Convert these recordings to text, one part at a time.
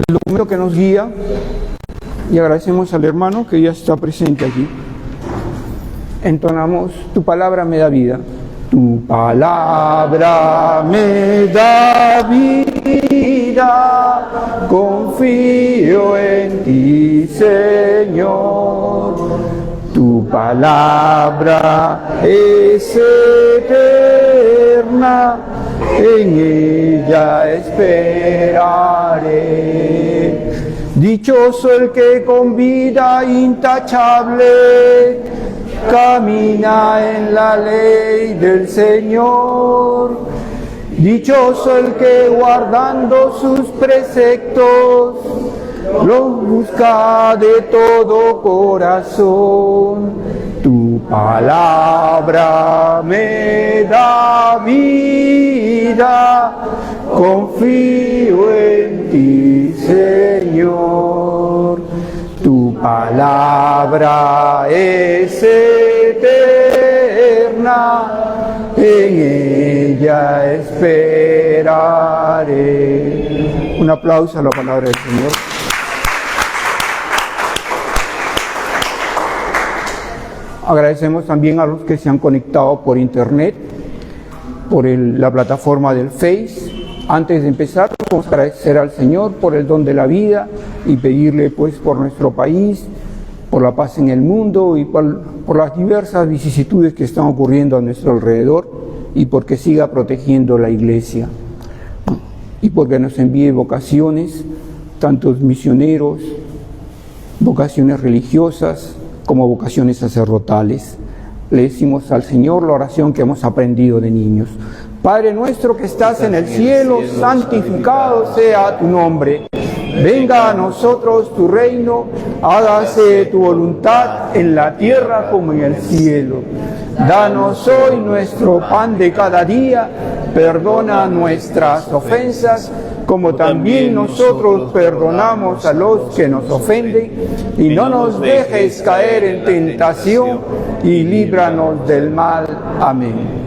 El documento que nos guía, y agradecemos al hermano que ya está presente aquí. Entonamos: tu palabra me da vida. Tu palabra me da vida, confío en ti, Señor. Tu palabra es eterna, en ella esperaré. Dichoso el que con vida intachable camina en la ley del Señor. Dichoso el que guardando sus preceptos los busca de todo corazón. Tu palabra me da vida, confío en ti, Señor. Tu palabra es eterna, en ella esperaré. Un aplauso a la palabra del Señor. Agradecemos también a los que se han conectado por internet, por la plataforma del Face. Antes de empezar, vamos a agradecer al Señor por el don de la vida y pedirle pues por nuestro país, por la paz en el mundo y por las diversas vicisitudes que están ocurriendo a nuestro alrededor y porque siga protegiendo la Iglesia y porque nos envíe vocaciones, tantos misioneros, vocaciones religiosas como vocaciones sacerdotales. Le decimos al Señor la oración que hemos aprendido de niños. Padre nuestro que estás en el cielo, santificado sea tu nombre. Venga a nosotros tu reino, hágase tu voluntad en la tierra como en el cielo. Danos hoy nuestro pan de cada día, perdona nuestras ofensas, como también nosotros perdonamos a los que nos ofenden, y no nos dejes caer en tentación, y líbranos del mal. Amén.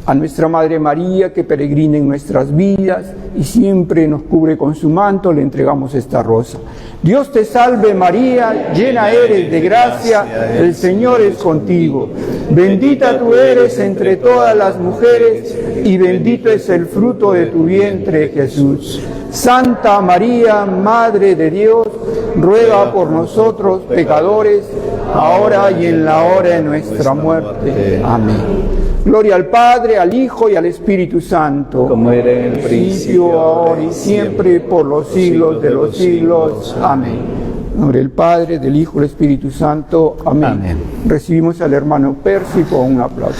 A nuestra Madre María, que peregrina en nuestras vidas y siempre nos cubre con su manto, le entregamos esta rosa. Dios te salve María, llena eres de gracia, el Señor es contigo. Bendita tú eres entre todas las mujeres y bendito es el fruto de tu vientre, Jesús. Santa María, Madre de Dios, ruega por nosotros pecadores, ahora y en la hora de nuestra muerte. Amén. Gloria al Padre, al Hijo y al Espíritu Santo, como era en el principio, ahora y siempre, por los siglos de los siglos. Amén. En nombre del Padre, del Hijo y del Espíritu Santo. Amén. Amén. Recibimos al hermano Percy con un aplauso.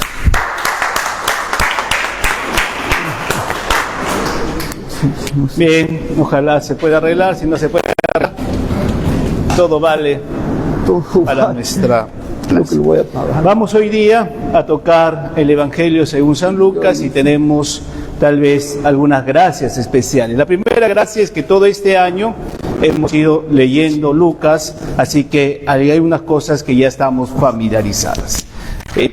Bien, ojalá se pueda arreglar, si no se puede arreglar, todo vale para nuestra clase. Vamos hoy día a tocar el Evangelio según San Lucas y tenemos tal vez algunas gracias especiales. La primera gracia es que todo este año hemos ido leyendo Lucas, así que hay unas cosas que ya estamos familiarizadas.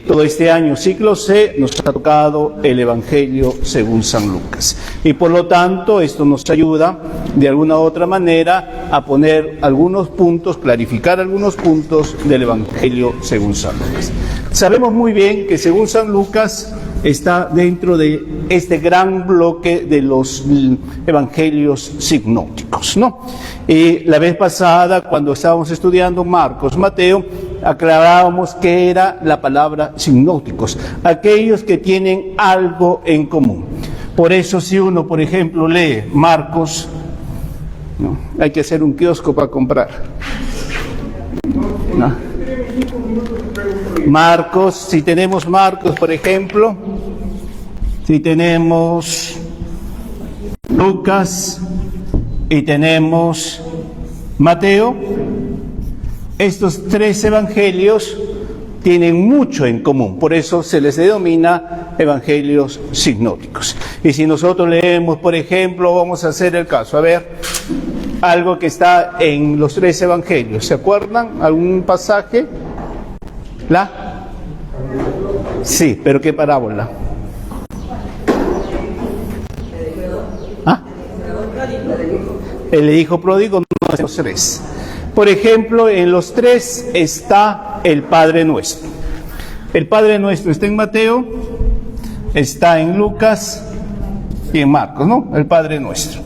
Todo este año, ciclo C, nos ha tocado el Evangelio según San Lucas. Y por lo tanto, esto nos ayuda de alguna u otra manera a poner algunos puntos, clarificar algunos puntos del Evangelio según San Lucas. Sabemos muy bien que según San Lucas está dentro de este gran bloque de los evangelios sinópticos, ¿no? La vez pasada, cuando estábamos estudiando Marcos, Mateo, aclarábamos qué era la palabra sinópticos, aquellos que tienen algo en común. Por eso, si uno, por ejemplo, lee Marcos, ¿no? Hay que hacer un kiosco para comprar, ¿no? Marcos, si tenemos Marcos, por ejemplo, si tenemos Lucas y tenemos Mateo, estos tres evangelios tienen mucho en común, por eso se les denomina evangelios sinópticos. Y si nosotros leemos, por ejemplo, vamos a hacer el caso, a ver, algo que está en los tres evangelios, ¿se acuerdan? ¿Algún pasaje? Sí, pero ¿qué parábola? ¿Ah? El hijo pródigo no es los tres. Por ejemplo, en los tres está el Padre Nuestro. El Padre Nuestro está en Mateo, está en Lucas y en Marcos, ¿no? El Padre Nuestro.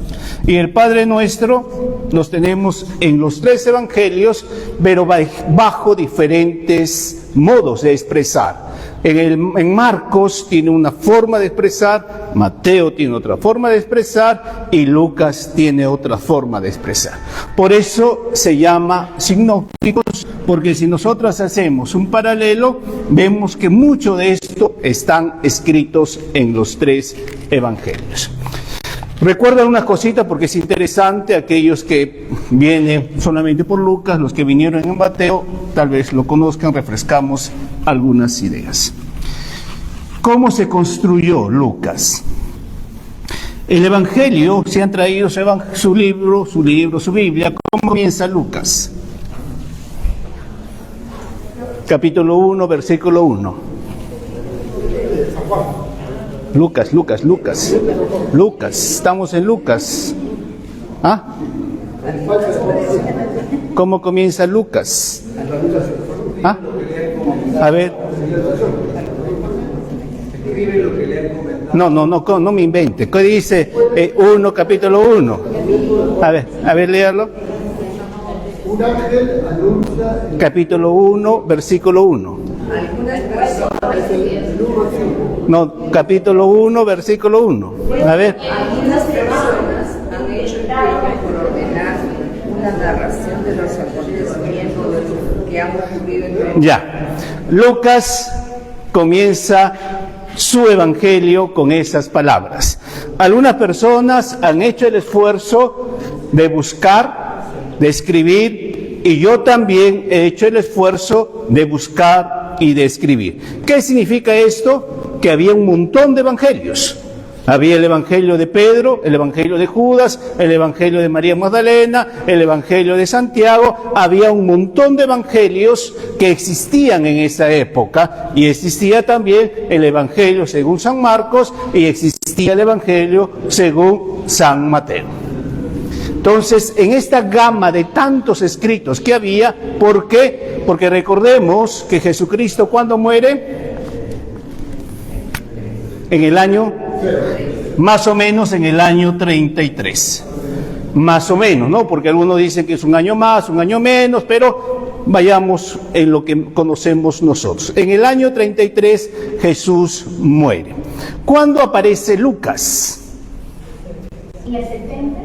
Y el Padre Nuestro los tenemos en los tres evangelios, pero bajo diferentes modos de expresar. En Marcos tiene una forma de expresar, Mateo tiene otra forma de expresar y Lucas tiene otra forma de expresar. Por eso se llama sinópticos, porque si nosotros hacemos un paralelo, vemos que mucho de esto están escritos en los 3 evangelios. Recuerdan una cosita porque es interesante, aquellos que vienen solamente por Lucas, los que vinieron en Mateo, tal vez lo conozcan, refrescamos algunas ideas. ¿Cómo se construyó Lucas? El Evangelio, se han traído su Biblia. ¿Cómo comienza Lucas? Capítulo 1, versículo 1. Lucas, estamos en Lucas. ¿Ah? ¿Cómo comienza Lucas? ¿Ah? A ver. No me invente. ¿Qué dice 1, capítulo 1? A ver, léalo. Un ángel anuncia... Capítulo 1, versículo 1. No, capítulo 1, versículo 1. A ver. Algunas personas han hecho el crimen por ordenar una narración de los acontecimientos que han ocurrido en... Ya. Lucas comienza su evangelio con esas palabras. Algunas personas han hecho el esfuerzo de buscar, de escribir, y yo también he hecho el esfuerzo de buscar y de escribir. ¿Qué significa esto? Que había un montón de evangelios. Había el evangelio de Pedro, el evangelio de Judas, el evangelio de María Magdalena, el evangelio de Santiago. Había un montón de evangelios que existían en esa época, y existía también el evangelio según San Marcos y existía el evangelio según San Mateo. Entonces, en esta gama de tantos escritos que había, ¿por qué? Porque recordemos que Jesucristo, ¿cuándo muere? En el año, más o menos en el año 33. Más o menos, ¿no? Porque algunos dicen que es un año más, un año menos, pero vayamos en lo que conocemos nosotros. En el año 33 Jesús muere. ¿Cuándo aparece Lucas? ¿En el 70?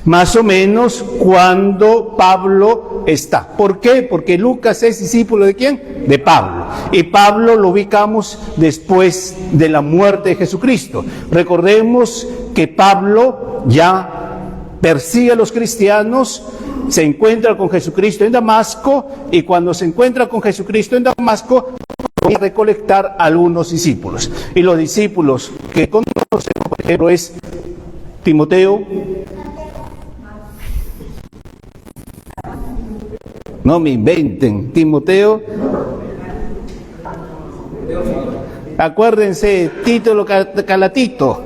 Más o menos cuando Pablo está. ¿Por qué? Porque Lucas es discípulo ¿de quién? De Pablo. Y Pablo lo ubicamos después de la muerte de Jesucristo. Recordemos que Pablo ya persigue a los cristianos, se encuentra con Jesucristo en Damasco, y cuando se encuentra con Jesucristo en Damasco, va a recolectar a algunos discípulos. Y los discípulos que conocemos, por ejemplo, es Timoteo. No me inventen, Timoteo. Acuérdense, Tito lo Calatito.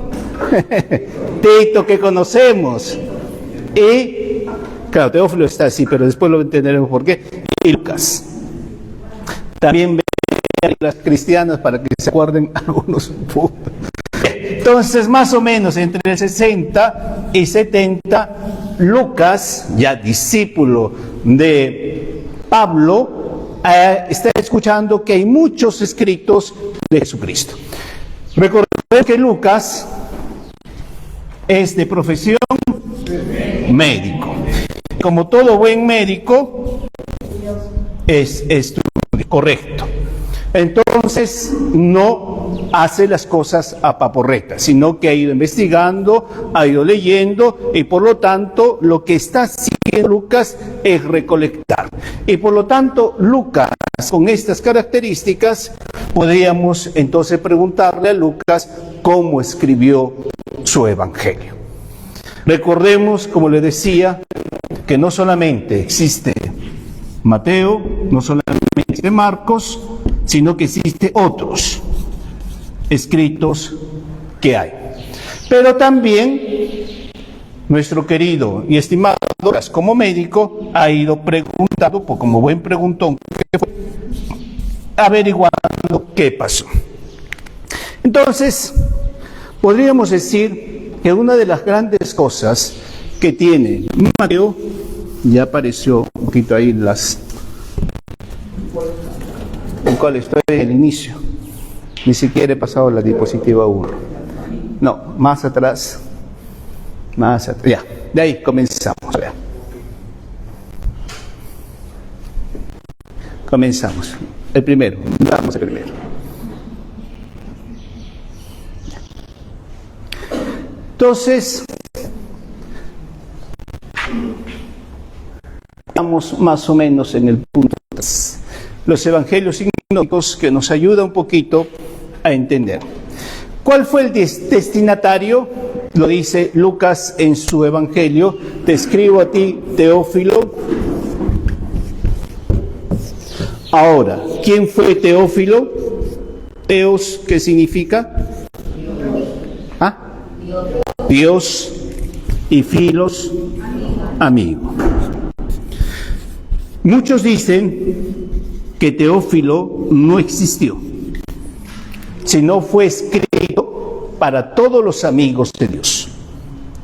Tito que conocemos. Y, claro, Teófilo está así, pero después lo entenderemos por qué. Y Lucas. También ven las cristianas para que se acuerden algunos puntos. Entonces, más o menos entre el 60 y 70, Lucas, ya discípulo de Pablo, está escuchando que hay muchos escritos de Jesucristo. Recordemos que Lucas es de profesión médico. Como todo buen médico, es correcto. Entonces, no hace las cosas a paporreta, sino que ha ido investigando, ha ido leyendo, y por lo tanto, lo que está haciendo Lucas es recolectar. Y por lo tanto, Lucas, con estas características, podríamos entonces preguntarle a Lucas cómo escribió su evangelio. Recordemos, como le decía, que no solamente existe Mateo, no solamente existe Marcos, sino que existen otros escritos que hay. Pero también nuestro querido y estimado Lucas, como médico, ha ido preguntando, como buen preguntón que fue, averiguando qué pasó. Entonces, podríamos decir que una de las grandes cosas que tiene Mateo, ya apareció un poquito ahí en cual estoy en el inicio. Ni siquiera he pasado la diapositiva 1. No, más atrás. Más atrás. Ya, de ahí comenzamos. Vea. Comenzamos. El primero. Vamos al primero. Entonces, estamos más o menos en el punto 3. Los evangelios sinópticos, que nos ayuda un poquito a entender. ¿Cuál fue el destinatario? Lo dice Lucas en su evangelio. Te escribo a ti, Teófilo. Ahora, ¿quién fue Teófilo? Teos, ¿qué significa? ¿Ah? Dios, y filos, amigo. Muchos dicen que Teófilo no existió, sino fue escrito para todos los amigos de Dios.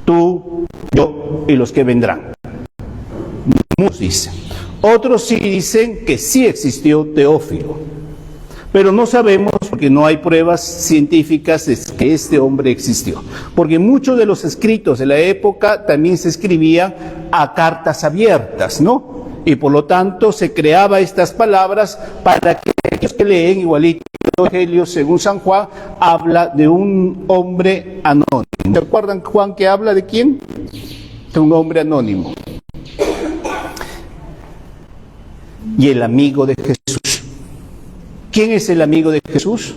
Tú, yo y los que vendrán. Muchos dicen. Otros sí dicen que sí existió Teófilo, pero no sabemos porque no hay pruebas científicas de que este hombre existió. Porque muchos de los escritos de la época también se escribían a cartas abiertas, ¿no? Y por lo tanto se creaba estas palabras para que aquellos que leen igualito el Evangelio según San Juan, habla de un hombre anónimo. ¿Se acuerdan, Juan, que habla de quién? De un hombre anónimo. Y el amigo de Jesús. ¿Quién es el amigo de Jesús?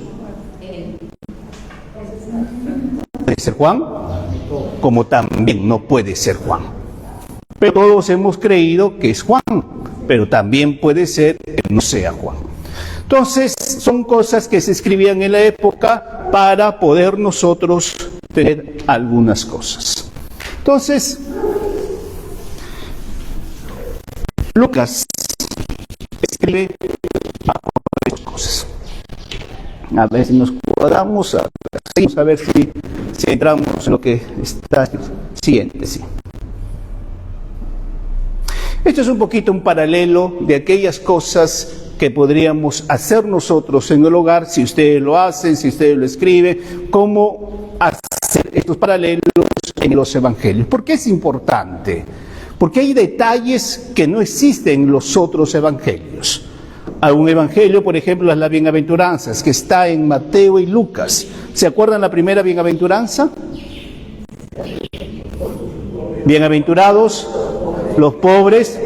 ¿Puede ser Juan? Como también no puede ser Juan. Pero todos hemos creído que es Juan, pero también puede ser que no sea Juan. Entonces, son cosas que se escribían en la época para poder nosotros tener algunas cosas. Entonces, Lucas escribe varias cosas. A ver si nos cuadramos, a ver si entramos en lo que está siguiente. Sí. Esto es un poquito un paralelo de aquellas cosas que podríamos hacer nosotros en el hogar, si ustedes lo hacen, si ustedes lo escriben, cómo hacer estos paralelos en los evangelios. ¿Por qué es importante? Porque hay detalles que no existen en los otros evangelios. Hay un evangelio, por ejemplo, las bienaventuranzas, que está en Mateo y Lucas. ¿Se acuerdan la primera bienaventuranza? Bienaventurados los pobres,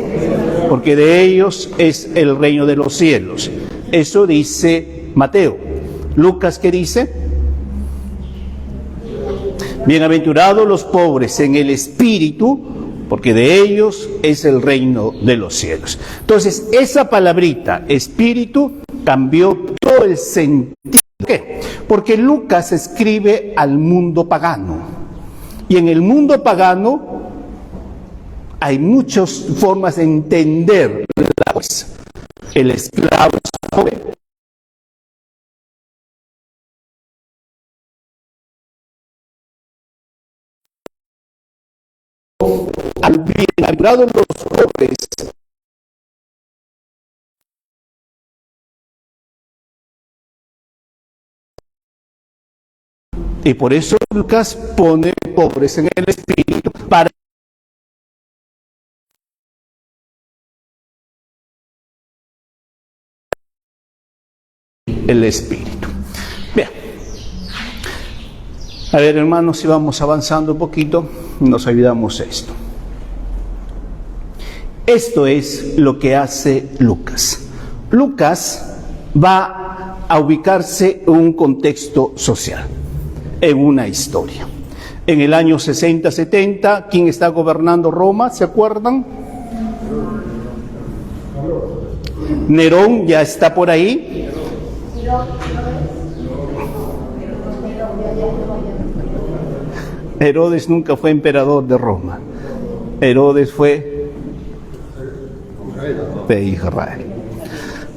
porque de ellos es el reino de los cielos. Eso dice Mateo. Lucas, ¿qué dice? Bienaventurados los pobres en el espíritu, porque de ellos es el reino de los cielos. Entonces, esa palabrita, espíritu, cambió todo el sentido. ¿Por qué? Porque Lucas escribe al mundo pagano. Y en el mundo pagano hay muchas formas de entender la cosa. El esclavo es pobre. Al bienaventurados los pobres. Y por eso Lucas pone pobres en el espíritu para el espíritu. Bien. A ver, hermanos, si vamos avanzando un poquito, nos olvidamos esto. Esto es lo que hace Lucas. Lucas va a ubicarse en un contexto social, en una historia. En el año 60-70, ¿quién está gobernando Roma? ¿Se acuerdan? Nerón ya está por ahí. Herodes nunca fue emperador de Roma. Herodes fue de Israel.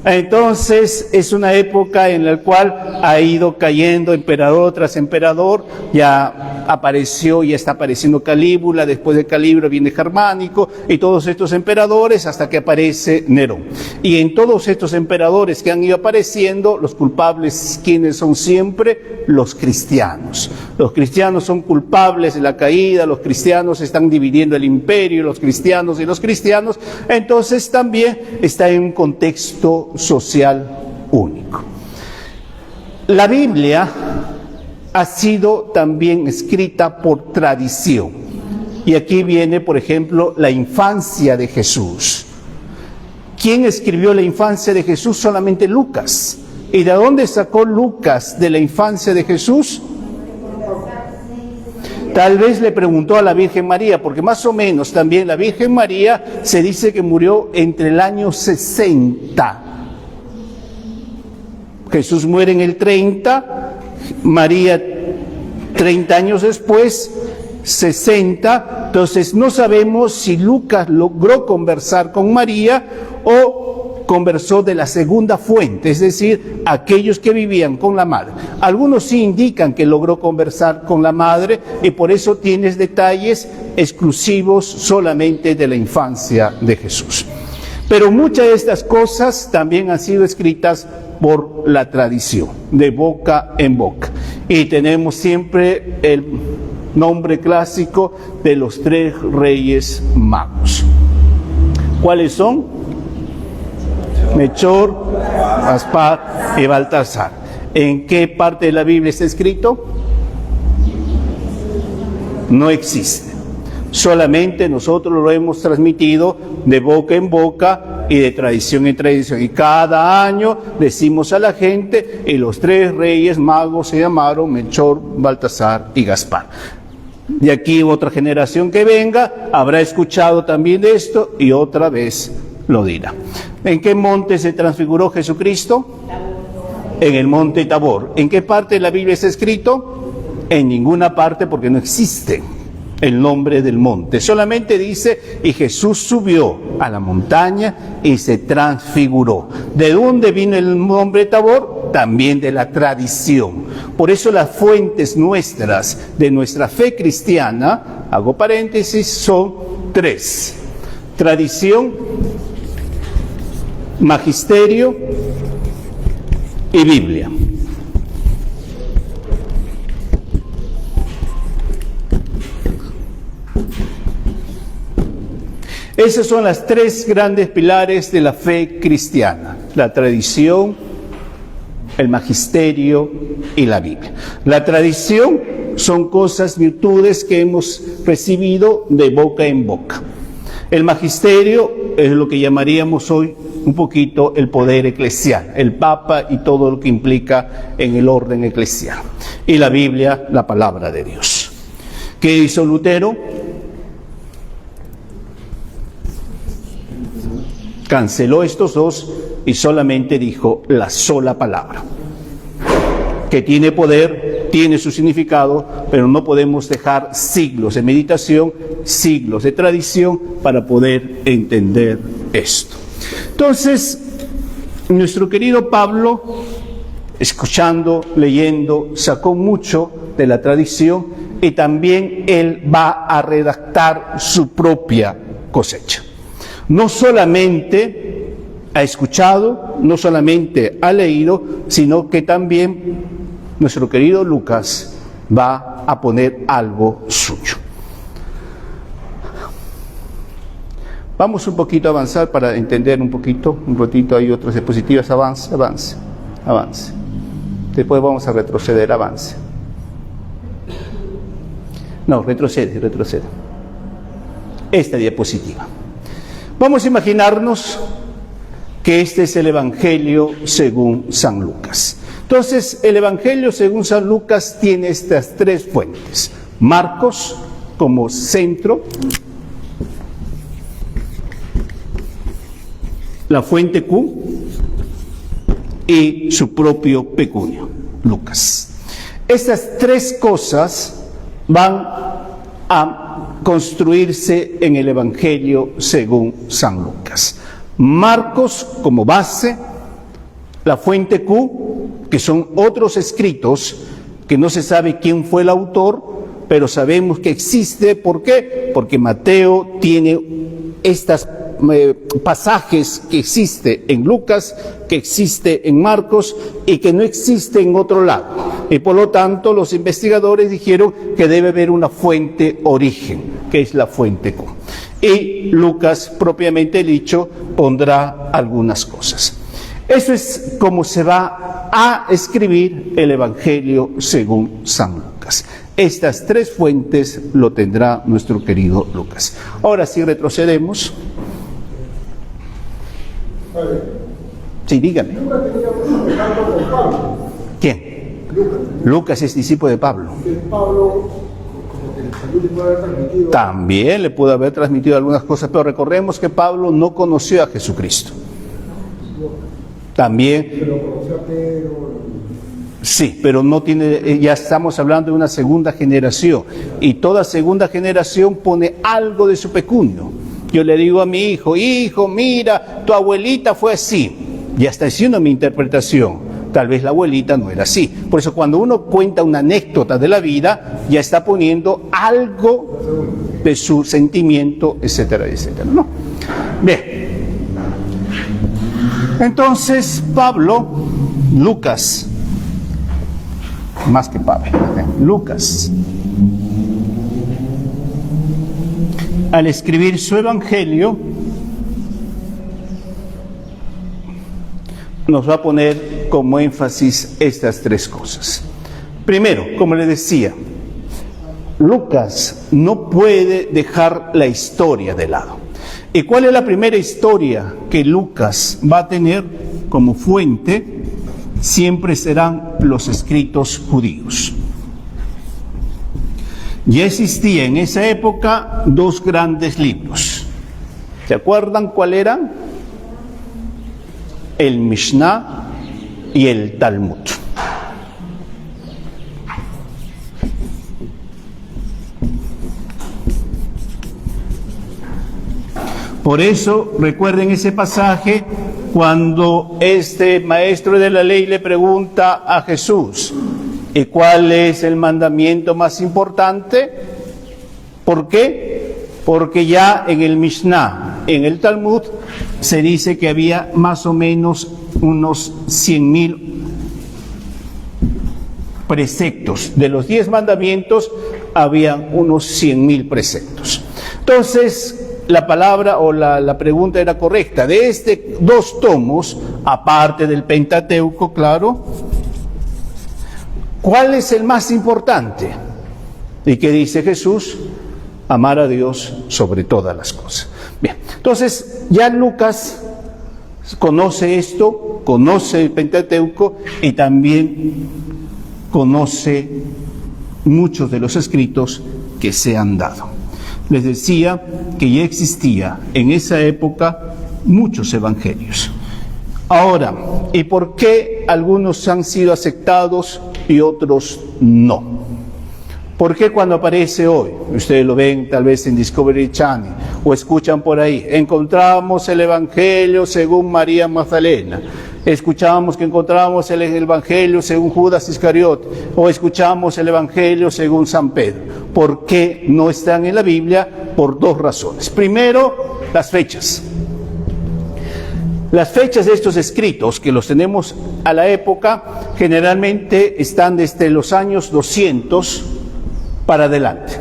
Entonces es una época en la cual ha ido cayendo emperador tras emperador. Ya apareció y está apareciendo Calígula, después de Calígula viene Germánico y todos estos emperadores hasta que aparece Nerón. Y en todos estos emperadores que han ido apareciendo, los culpables, ¿quiénes son siempre? Los cristianos. Los cristianos son culpables de la caída, los cristianos están dividiendo el imperio, los cristianos y los cristianos, entonces también está en un contexto social único. La Biblia ha sido también escrita por tradición. Y aquí viene, por ejemplo, la infancia de Jesús. ¿Quién escribió la infancia de Jesús? Solamente Lucas. ¿Y de dónde sacó Lucas de la infancia de Jesús? Tal vez le preguntó a la Virgen María, porque más o menos también la Virgen María se dice que murió entre el año 60. Jesús muere en el 30, María 30 años después, 60. Entonces no sabemos si Lucas logró conversar con María o conversó de la segunda fuente, es decir, aquellos que vivían con la madre. Algunos sí indican que logró conversar con la madre y por eso tienes detalles exclusivos solamente de la infancia de Jesús. Pero muchas de estas cosas también han sido escritas por la tradición, de boca en boca. Y tenemos siempre el nombre clásico de los 3 reyes magos. ¿Cuáles son? Melchor, Gaspar y Baltasar. ¿En qué parte de la Biblia está escrito? No existe. Solamente nosotros lo hemos transmitido de boca en boca y de tradición en tradición. Y cada año decimos a la gente, y los 3 reyes magos se llamaron Melchor, Baltasar y Gaspar. De aquí otra generación que venga habrá escuchado también de esto y otra vez lo dirá. ¿En qué monte se transfiguró Jesucristo? En el monte Tabor. ¿En qué parte de la Biblia está escrito? En ninguna parte, porque no existe el nombre del monte. Solamente dice, y Jesús subió a la montaña y se transfiguró. ¿De dónde vino el nombre Tabor? También de la tradición. Por eso las fuentes nuestras de nuestra fe cristiana, hago paréntesis, son 3. Tradición, magisterio y Biblia. Esos son las 3 grandes pilares de la fe cristiana: la tradición, el magisterio y la Biblia. La tradición son cosas, virtudes que hemos recibido de boca en boca. El magisterio es lo que llamaríamos hoy un poquito el poder eclesial, el Papa y todo lo que implica en el orden eclesial. Y la Biblia, la palabra de Dios. ¿Qué hizo Lutero? Canceló estos 2 y solamente dijo la sola palabra, que tiene poder, tiene su significado, pero no podemos dejar siglos de meditación, siglos de tradición para poder entender esto. Entonces, nuestro querido Pablo, escuchando, leyendo, sacó mucho de la tradición y también él va a redactar su propia cosecha. No solamente ha escuchado, no solamente ha leído, sino que también nuestro querido Lucas va a poner algo suyo. Vamos un poquito a avanzar para entender un ratito hay otras diapositivas, avance. Después vamos a retroceder, avance. No, retrocede. Esta diapositiva. Vamos a imaginarnos que este es el Evangelio según San Lucas. Entonces, el Evangelio según San Lucas tiene estas 3 fuentes. Marcos como centro, la fuente Q y su propio pecunio, Lucas. Estas 3 cosas van a construirse en el Evangelio según San Lucas. Marcos como base, la fuente Q, que son otros escritos que no se sabe quién fue el autor, pero sabemos que existe. ¿Por qué? Porque Mateo tiene estas pasajes que existe en Lucas, que existe en Marcos y que no existe en otro lado. Y por lo tanto los investigadores dijeron que debe haber una fuente origen, que es la fuente común. Y Lucas, propiamente dicho, pondrá algunas cosas. Eso es como se va a escribir el Evangelio según San Lucas. Estas tres fuentes lo tendrá nuestro querido Lucas. Ahora sí retrocedemos. Sí, dígame. ¿Quién? Lucas es discípulo de Pablo. También le pudo haber transmitido algunas cosas, pero recordemos que Pablo no conoció a Jesucristo. También. Sí, pero no tiene, ya estamos hablando de una segunda generación, y toda segunda generación pone algo de su pecunio. Yo le digo a mi hijo, hijo, mira, tu abuelita fue así. Ya está haciendo mi interpretación. Tal vez la abuelita no era así. Por eso cuando uno cuenta una anécdota de la vida, ya está poniendo algo de su sentimiento, etcétera, etcétera. ¿No? Bien. Entonces, Lucas, más que Pablo, Lucas, al escribir su evangelio, nos va a poner como énfasis estas tres cosas. Primero, como le decía, Lucas no puede dejar la historia de lado. ¿Y cuál es la primera historia que Lucas va a tener como fuente? Siempre serán los escritos judíos. Ya existía en esa época dos grandes libros. ¿Se acuerdan cuál eran? El Mishnah y el Talmud. Por eso, recuerden ese pasaje cuando este maestro de la ley le pregunta a Jesús, ¿y cuál es el mandamiento más importante? ¿Por qué? Porque ya en el Mishnah, en el Talmud, se dice que había más o menos unos 100,000 preceptos. De los 10 mandamientos, habían unos 100,000 preceptos. Entonces, la palabra o la pregunta era correcta. De dos tomos, aparte del Pentateuco, claro, ¿cuál es el más importante? ¿Y qué dice Jesús? Amar a Dios sobre todas las cosas. Bien, entonces ya Lucas conoce esto, conoce el Pentateuco y también conoce muchos de los escritos que se han dado. Les decía que ya existía en esa época muchos evangelios. Ahora, ¿y por qué algunos han sido aceptados y otros no? ¿Por qué cuando aparece hoy, ustedes lo ven tal vez en Discovery Channel o escuchan por ahí, encontramos el Evangelio según María Magdalena, escuchamos que encontramos el Evangelio según Judas Iscariote o escuchamos el Evangelio según San Pedro? ¿Por qué no están en la Biblia? Por dos razones. Primero, las fechas. Las fechas de estos escritos, que los tenemos a la época, generalmente están desde los años 200 para adelante.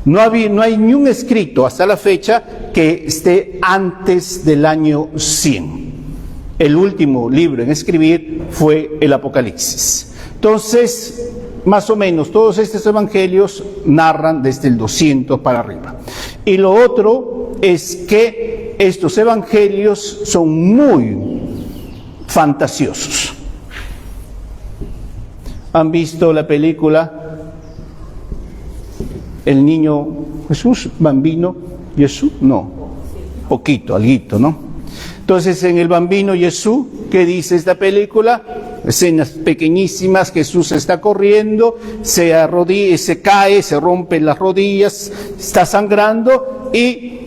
No hay ni un escrito hasta la fecha que esté antes del año 100. El último libro en escribir fue el Apocalipsis. Entonces, más o menos, todos estos evangelios narran desde el 200 para arriba. Y lo otro es que estos evangelios son muy fantasiosos. ¿Han visto la película El niño Jesús, Bambino Jesús? No, poquito, alguito, ¿no? Entonces, en el Bambino Jesús, ¿qué dice esta película? Escenas pequeñísimas, Jesús está corriendo, se arrodilla, se cae, se rompen las rodillas, está sangrando y,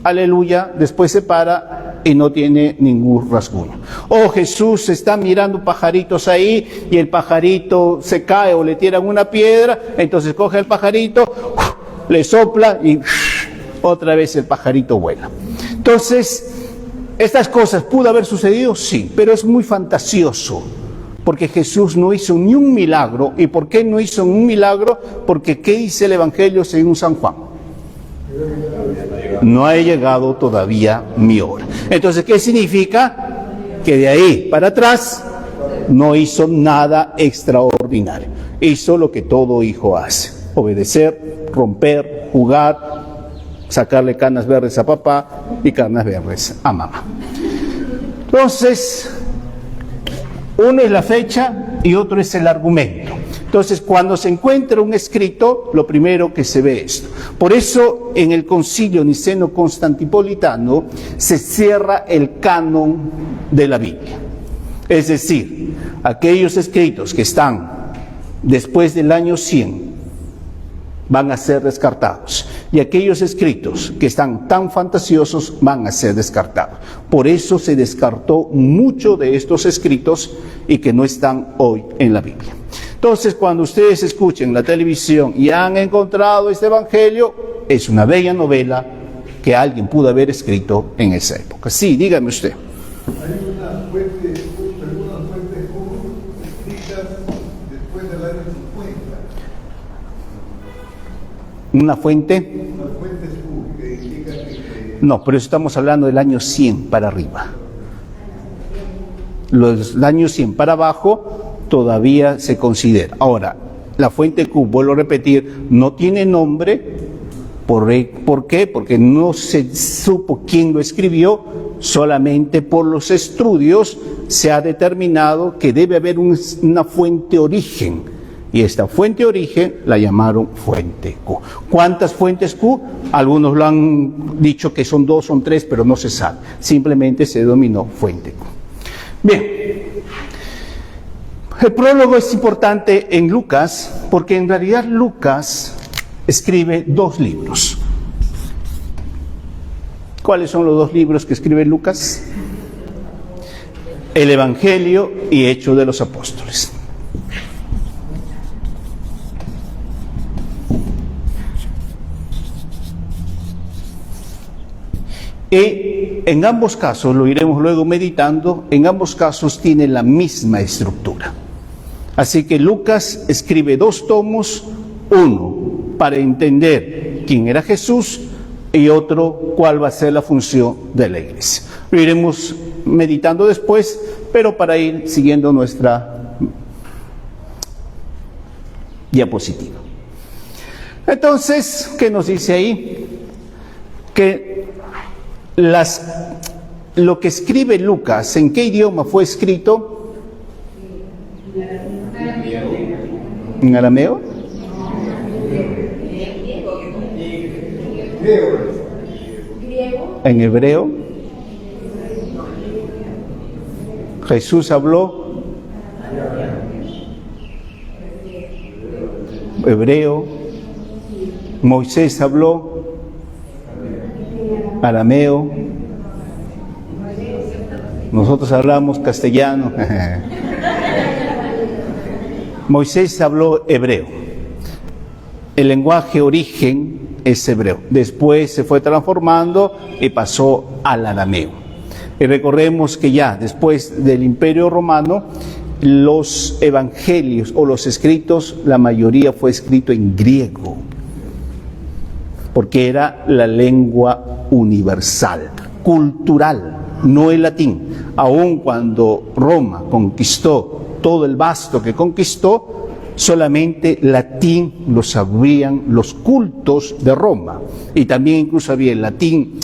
aleluya, después se para y no tiene ningún rasguño. O Jesús está mirando pajaritos ahí y el pajarito se cae o le tiran una piedra, entonces coge el pajarito, le sopla y otra vez el pajarito vuela. Entonces, ¿estas cosas pudo haber sucedido? Sí, pero es muy fantasioso, porque Jesús no hizo ni un milagro. ¿Y por qué no hizo un milagro? Porque ¿qué dice el Evangelio según San Juan? No ha llegado todavía mi hora. Entonces, ¿qué significa? Que de ahí para atrás no hizo nada extraordinario. Hizo lo que todo hijo hace: obedecer, romper, jugar, sacarle canas verdes a papá y canas verdes a mamá. Entonces, uno es la fecha y otro es el argumento. Entonces, cuando se encuentra un escrito, lo primero que se ve es esto. Por eso, en el Concilio Niceno-Constantinopolitano se cierra el canon de la Biblia. Es decir, aquellos escritos que están después del año 100 van a ser descartados, y aquellos escritos que están tan fantasiosos van a ser descartados. Por eso se descartó mucho de estos escritos y que no están hoy en la Biblia. Entonces, cuando ustedes escuchen la televisión y han encontrado este Evangelio, es una bella novela que alguien pudo haber escrito en esa época. Sí, dígame usted. Hay una fuente, algunas fuentes escritas después del año 50. ¿Una fuente? Una fuente que indica que... No, pero estamos hablando del año 100 para arriba. Los años 100 para abajo todavía se considera. Ahora, la fuente Q, vuelvo a repetir, no tiene nombre. ¿Por qué? Porque no se supo quién lo escribió. Solamente por los estudios se ha determinado que debe haber una fuente origen, y esta fuente origen la llamaron fuente Q. ¿Cuántas fuentes Q? Algunos lo han dicho que son 2, son 3, pero no se sabe. Simplemente se denominó fuente Q. Bien. El prólogo es importante en Lucas porque en realidad Lucas escribe 2 libros. ¿Cuáles son los 2 libros que escribe Lucas? El Evangelio y Hechos de los Apóstoles. Y en ambos casos, lo iremos luego meditando, en ambos casos tiene la misma estructura. Así que Lucas escribe 2 tomos, uno para entender quién era Jesús y otro cuál va a ser la función de la iglesia. Lo iremos meditando después, pero para ir siguiendo nuestra diapositiva. Entonces, ¿qué nos dice ahí? Que lo que escribe Lucas, ¿en qué idioma fue escrito? ¿En arameo? ¿En hebreo? Jesús habló hebreo. Moisés habló arameo. Nosotros hablamos castellano. Moisés habló hebreo. El lenguaje origen es hebreo. Después se fue transformando y pasó al arameo. Y recordemos que ya después del Imperio Romano, los evangelios o los escritos, la mayoría fue escrito en griego, porque era la lengua universal, cultural, no el latín. Aun cuando Roma conquistó todo el vasto que conquistó, solamente latín lo sabían los cultos de Roma, y también incluso había el latín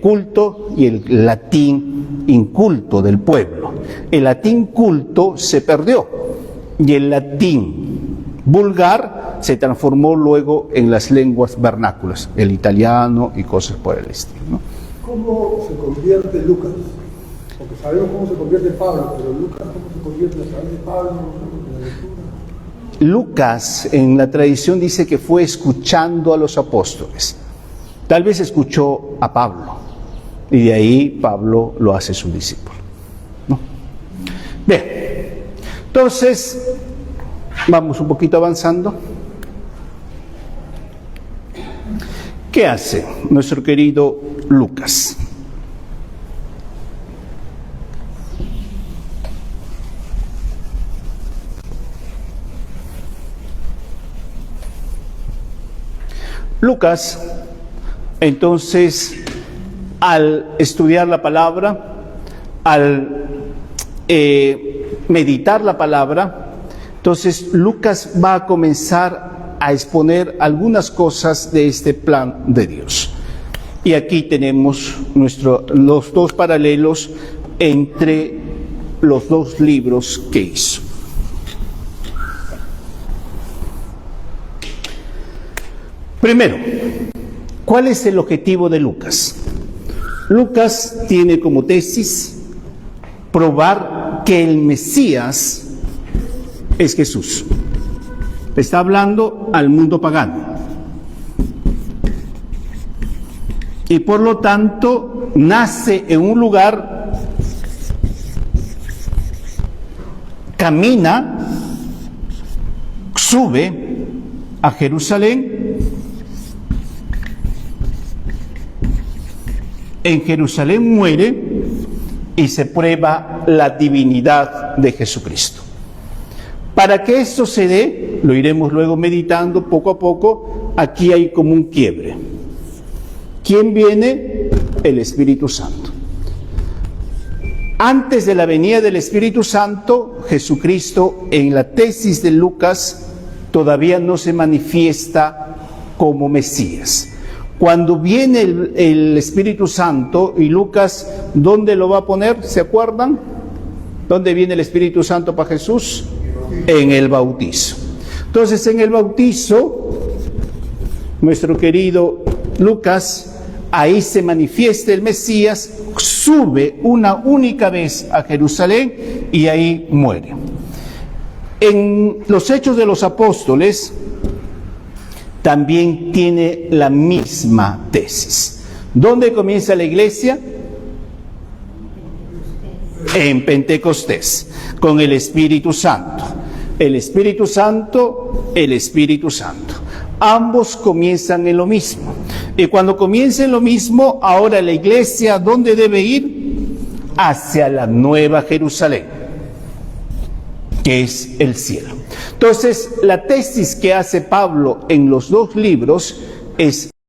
culto y el latín inculto del pueblo. El latín culto se perdió y el latín vulgar se transformó luego en las lenguas vernáculas, el italiano y cosas por el estilo, ¿no? ¿Cómo se convierte Lucas? Porque sabemos cómo se convierte Pablo, pero Lucas, ¿cómo se convierte a través de Pablo en la lectura? Lucas en la tradición dice que fue escuchando a los apóstoles. Tal vez escuchó a Pablo, Y de ahí Pablo lo hace su discípulo, ¿no? Bien, entonces vamos un poquito avanzando. ¿Qué hace nuestro querido Lucas? Lucas, entonces, al estudiar la palabra, al meditar la palabra, entonces Lucas va a comenzar a exponer algunas cosas de este plan de Dios. Y aquí tenemos los dos paralelos entre los dos libros que hizo. Primero, ¿cuál es el objetivo de Lucas? Lucas tiene como tesis probar que el Mesías es Jesús. Está hablando al mundo pagano. Y por lo tanto, nace en un lugar, camina, sube a Jerusalén. En Jerusalén muere y se prueba la divinidad de Jesucristo. Para que esto se dé, lo iremos luego meditando poco a poco, aquí hay como un quiebre. ¿Quién viene? El Espíritu Santo. Antes de la venida del Espíritu Santo, Jesucristo, en la tesis de Lucas, todavía no se manifiesta como Mesías. Cuando viene el Espíritu Santo, y Lucas, ¿dónde lo va a poner? ¿Se acuerdan? ¿Dónde viene el Espíritu Santo para Jesús? En el bautizo. Entonces, en el bautizo, nuestro querido Lucas, ahí se manifiesta el Mesías, sube una única vez a Jerusalén y ahí muere. En los Hechos de los Apóstoles también tiene la misma tesis. ¿Dónde comienza la iglesia? En Pentecostés, con el Espíritu Santo. El Espíritu Santo, el Espíritu Santo. Ambos comienzan en lo mismo. Y cuando comienza en lo mismo, ahora la iglesia, ¿dónde debe ir? Hacia la Nueva Jerusalén, que es el cielo. Entonces, la tesis que hace Pablo en los dos libros es